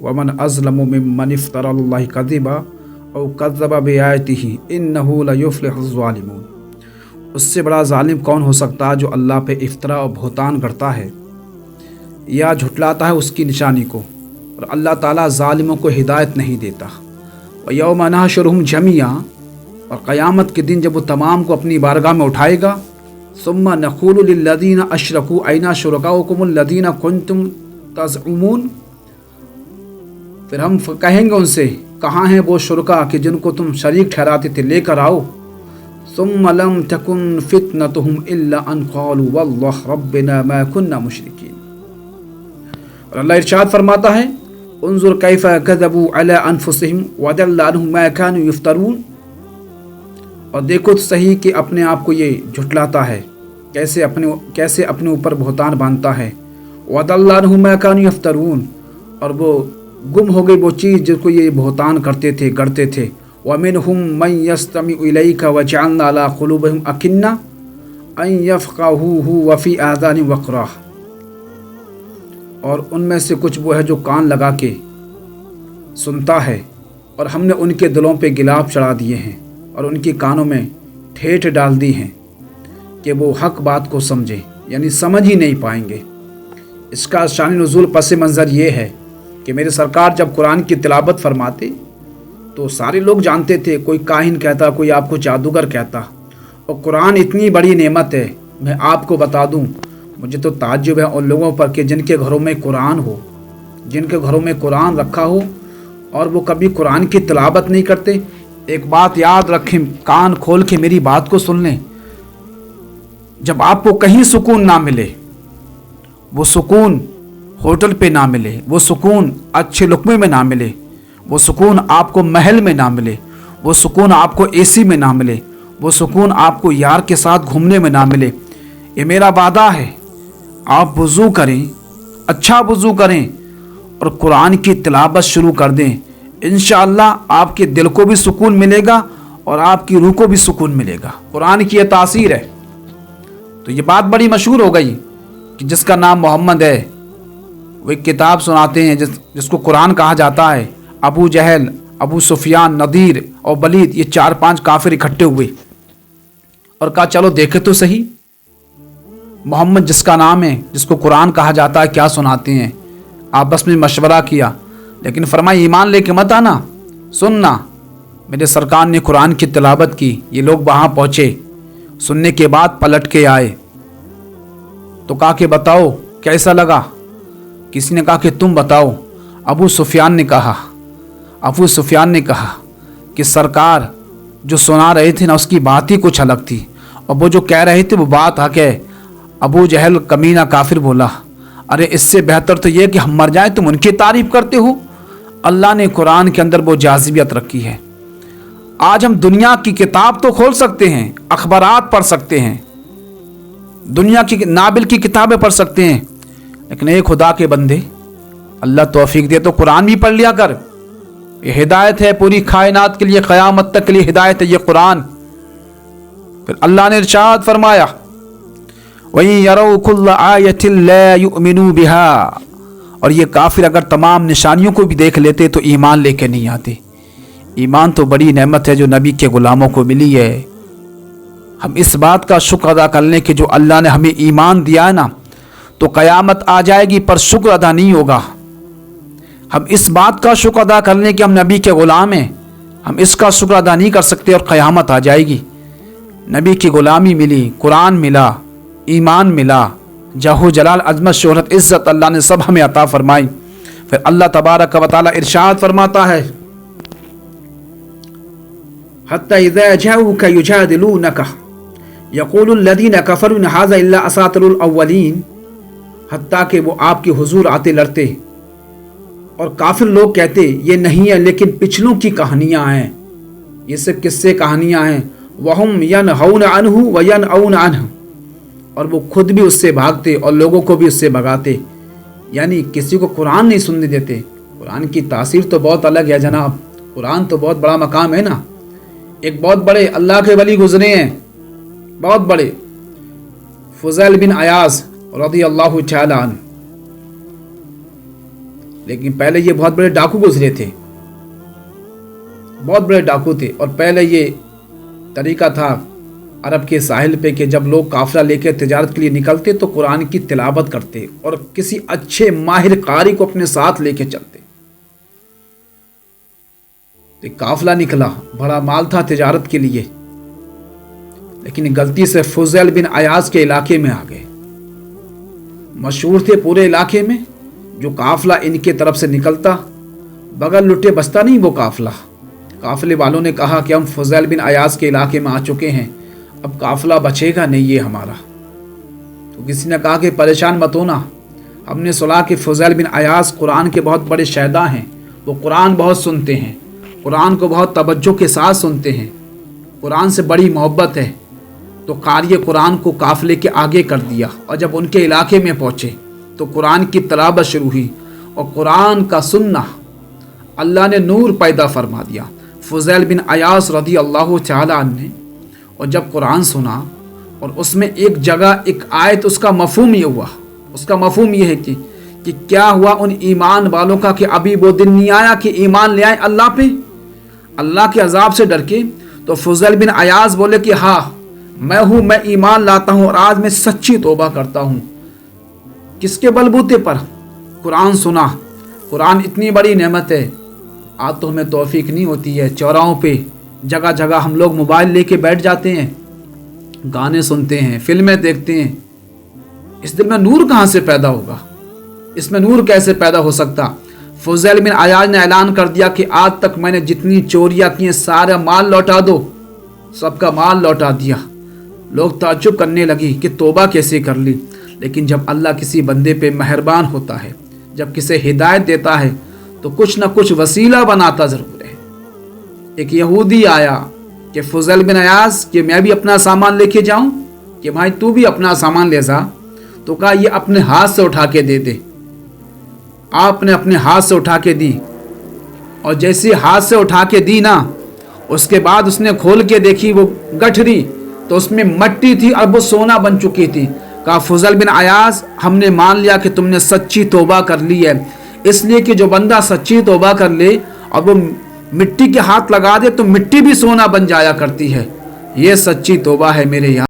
वमन अज़लमु मिम्मन इफ्तरा अलल्लाहि कज़िबा औ कज़्ज़बा बिआयतिही इन्नहु लयुफ़्लिहुज़ ज़ालिमून। उससे बड़ा ज़ालिम कौन हो सकता है जो अल्लाह पे इफ्तरा और बहतान करता है या झुटलाता है उसकी निशानी को, और अल्लाह ताला ज़ालिमों को हिदायत नहीं देता। व यौम नहशुरुहुम जमीआ, और क़यामत के दिन जब वो तमाम को अपनी बारगाह में उठाएगा, सुम्मा नक़ूलु लिल्लज़ीना अशरकू ऐना शुरकाउकुमुल्लज़ीना कुन्तुम तज़उमून, फिर हम कहेंगे उनसे कहाँ हैं वो शुरका कि जिनको तुम शरीक ठहराते थे, लेकर आओ। सुम्मा लम तकुन फितनतुहुम इल्ला अन क़ालू वल्लाहि रब्बिना मा कुन्ना मुशरिकीन। और अल्लाह इरशाद फरमाता है, उन्जुर कैफ़ा कज़बू अला अनफुसिहिम व दल्ला अन्हुम मा कानू यफ्तरून। और देखो तो सही कि अपने आप को ये झुटलाता है, कैसे अपने ऊपर बहतान बांधता है। व दल्ला अन्हुम मा कानू यफ्तरून, और वो गुम हो गई वो चीज़ जिसको ये बहतान करते थे, गढ़ते थे। व मिनहुम मन यस्तमिउ इलैका व जअलना अला कुलूबिहिम अकिन्ना अन यफ़क़हूहु व फ़ी आज़ानिहिम वक़रा। और उनमें से कुछ वो है जो कान लगा के सुनता है, और हमने उनके दिलों पे गिलाफ चढ़ा दिए हैं और उनके कानों में ठेठ डाल दी हैं कि वो हक बात को समझें, यानी समझ ही नहीं पाएंगे। इसका शान नुज़ूल पस मंज़र ये है कि मेरे सरकार जब कुरान की तिलावत फरमाते तो सारे लोग जानते थे, कोई काहिन कहता, कोई आपको जादूगर कहता। और कुरान इतनी बड़ी नेमत है, मैं आपको बता दूं, मुझे तो ताज्जुब है उन लोगों पर कि जिनके घरों में कुरान हो, जिनके घरों में कुरान रखा हो और वो कभी कुरान की तिलावत नहीं करते। एक बात याद रखें, कान खोल के मेरी बात को सुन लें। जब आपको कहीं सुकून ना मिले, वो सुकून होटल पे ना मिले, वो सुकून अच्छे लुक़मे में ना मिले, वो सुकून आपको महल में ना मिले, वो सुकून आपको एसी में ना मिले, वो सुकून आपको यार के साथ घूमने में ना मिले, ये मेरा वादा है, आप वज़ू करें, अच्छा वज़ू करें और कुरान की तिलावत शुरू कर दें। इंशाअल्लाह आपके दिल को भी सुकून मिलेगा और आपकी रूह को भी सुकून मिलेगा। कुरान की यह तासीर है। तो ये बात बड़ी मशहूर हो गई कि जिसका नाम मोहम्मद है वो एक किताब सुनाते हैं जिसको कुरान कहा जाता है। अबू जहल, अबू सुफियान, नदीर और वलीद, ये 4-5 काफिर इकट्ठे हुए और कहा चलो देखे तो सही मोहम्मद जिसका नाम है, जिसको कुरान कहा जाता है, क्या सुनाते हैं। आपस में मशवरा किया, लेकिन फरमाया ईमान लेके मत आना, सुनना। मेरे सरकार ने कुरान की तिलावत की, ये लोग वहाँ पहुँचे, सुनने के बाद पलट के आए तो कहा कि बताओ कैसा लगा। किसी ने कहा कि तुम बताओ। अबू सुफियान ने कहा कि सरकार जो सुना रहे थे ना, उसकी बात ही कुछ अलग थी, और वो जो कह रहे थे वो बात हक है। अबू जहल कमीना काफिर बोला, अरे इससे बेहतर तो ये कि हम मर जाएं, तुम उनकी तारीफ करते हो। अल्लाह ने कुरान के अंदर वो जाज़िबियत रखी है। आज हम दुनिया की किताब तो खोल सकते हैं, अखबारात पढ़ सकते हैं, दुनिया की नाबिल की किताबें पढ़ सकते हैं, लेकिन एक खुदा के बंदे, अल्लाह तौफीक दे तो कुरान भी पढ़ लिया कर। ये हिदायत है पूरी कायनात के लिए, क़यामत तक के लिए हिदायत है ये कुरान। फिर अल्लाह ने इरशाद फरमाया, वहीं यरौ कुल्ल आयतिन ला युमिनू बिहा, और ये काफिर अगर तमाम निशानियों को भी देख लेते तो ईमान लेके नहीं आते। ईमान तो बड़ी नेमत है जो नबी के गुलामों को मिली है। हम इस बात का शुक्र अदा कर लें कि जो अल्लाह ने हमें ईमान दिया है ना, तो क़यामत आ जाएगी पर शुक्र अदा नहीं होगा। हम इस बात का शुक्र अदा कर लें कि हम नबी के ग़ुलाम हैं, हम इसका शुक्र अदा नहीं कर सकते और क़यामत आ जाएगी। नबी की ग़ुलामी मिली, कुरान मिला, ईमान मिला, जाहो जलाल, अज़मत, शोहरत, इज़्ज़त अल्लाह ने सब हमें अता फरमाई। फिर अल्लाह तबारक व तआला इरशाद फरमाता है, हत्ता इज़ा जाऊका युजादिलूनका यक़ूलुल लज़ीना कफ़रू इन हाज़ा इल्ला असातिरुल अव्वलीन, हत्ता कि वो आपके हुजूर आते लड़ते और काफिर लोग कहते ये नहीं है लेकिन पिछलों की कहानियाँ हैं, ये सब किस्से कहानियाँ हैं। वहुम यनहौन अन्हु व यनअउन अन्हु, और वो खुद भी उससे भागते और लोगों को भी उससे भगाते, यानी किसी को कुरान नहीं सुनने देते। कुरान की तासीर तो बहुत अलग है जनाब, कुरान तो बहुत बड़ा मकाम है ना। एक बहुत बड़े अल्लाह के वली गुजरे हैं, बहुत बड़े, फुज़ैल बिन अयाज़ रज़ियल्लाहु तआला अन्हु। लेकिन पहले ये बहुत बड़े डाकू गुजरे थे, बहुत बड़े डाकू थे। और पहले ये तरीका था अरब के साहिल पे कि जब लोग काफिला लेकर तिजारत के लिए निकलते तो कुरान की तिलावत करते और किसी अच्छे माहिर कारी को अपने साथ लेके चलते। तो काफिला निकला, बड़ा माल था तिजारत के लिए, लेकिन गलती से फुज़ैल बिन अयाज के इलाके में आ गए। मशहूर थे पूरे इलाके में, जो काफिला इनके तरफ से निकलता बगल लुटे बचता नहीं वो काफिला। काफिले वालों ने कहा कि हम फुज़ैल बिन अयाज के इलाके में आ चुके हैं, अब काफिला बचेगा नहीं ये हमारा। तो किसी ने कहा कि परेशान मत होना, हमने सुना कि फुज़ैल बिन अयाज कुरान के बहुत बड़े शायदा हैं, वो कुरान बहुत सुनते हैं, कुरान को बहुत तवज्जो के साथ सुनते हैं, कुरान से बड़ी मोहब्बत है। तो कारी कुरान को काफिले के आगे कर दिया और जब उनके इलाके में पहुँचे तो कुरान की तिलावत शुरू हुई और कुरान का सुनना अल्लाह ने नूर पैदा फरमा दिया। फुज़ैल बिन अयाज रज़ी अल्लाह तआला अन्हु ने और जब कुरान सुना और उसमें एक जगह एक आयत, उसका मफ़हूम ये हुआ, उसका मफ़हूम ये है कि क्या हुआ उन ईमान वालों का कि अभी वो दिन नहीं आया कि ईमान ले आए अल्लाह पे, अल्लाह के अजाब से डर के। तो फुज़ैल बिन अयाज बोले कि हाँ मैं ईमान लाता हूँ और आज मैं सच्ची तौबा करता हूँ। किसके बलबूते पर? कुरान सुना। कुरान इतनी बड़ी नेमत है, आज तो हमें तौफीक नहीं होती है, चौराहों पे जगह जगह हम लोग मोबाइल लेके बैठ जाते हैं, गाने सुनते हैं, फिल्में देखते हैं। इस दिल में नूर कहाँ से पैदा होगा? इसमें नूर कैसे पैदा हो सकता? फुज़ैल बिन अयाज ने ऐलान कर दिया कि आज तक मैंने जितनी चोरियां की हैं सारा माल लौटा दो, सबका माल लौटा दिया। लोग ताज्जुब करने लगी कि तौबा कैसे कर ली। लेकिन जब अल्लाह किसी बंदे पे मेहरबान होता है, जब किसे हिदायत देता है तो कुछ ना कुछ वसीला बनाता ज़रूर है। एक यहूदी आया कि फुज़ैल बिन अयाज कि मैं भी अपना सामान लेके जाऊं, कि भाई तू भी अपना सामान ले जा। तो कहा ये अपने हाथ से उठा के दे दे। आपने अपने हाथ से उठा के दी और जैसे हाथ से उठा के दी ना, उसके बाद उसने खोल के देखी वो गठरी, तो उसमें मट्टी थी और वो सोना बन चुकी थी। कहा फुज़ैल बिन अयाज हमने मान लिया कि तुमने सच्ची तौबा कर ली है, इसलिए कि जो बंदा सच्ची तौबा कर ले और वो मिट्टी के हाथ लगा दे तो मिट्टी भी सोना बन जाया करती है। ये सच्ची तौबा है मेरे यार।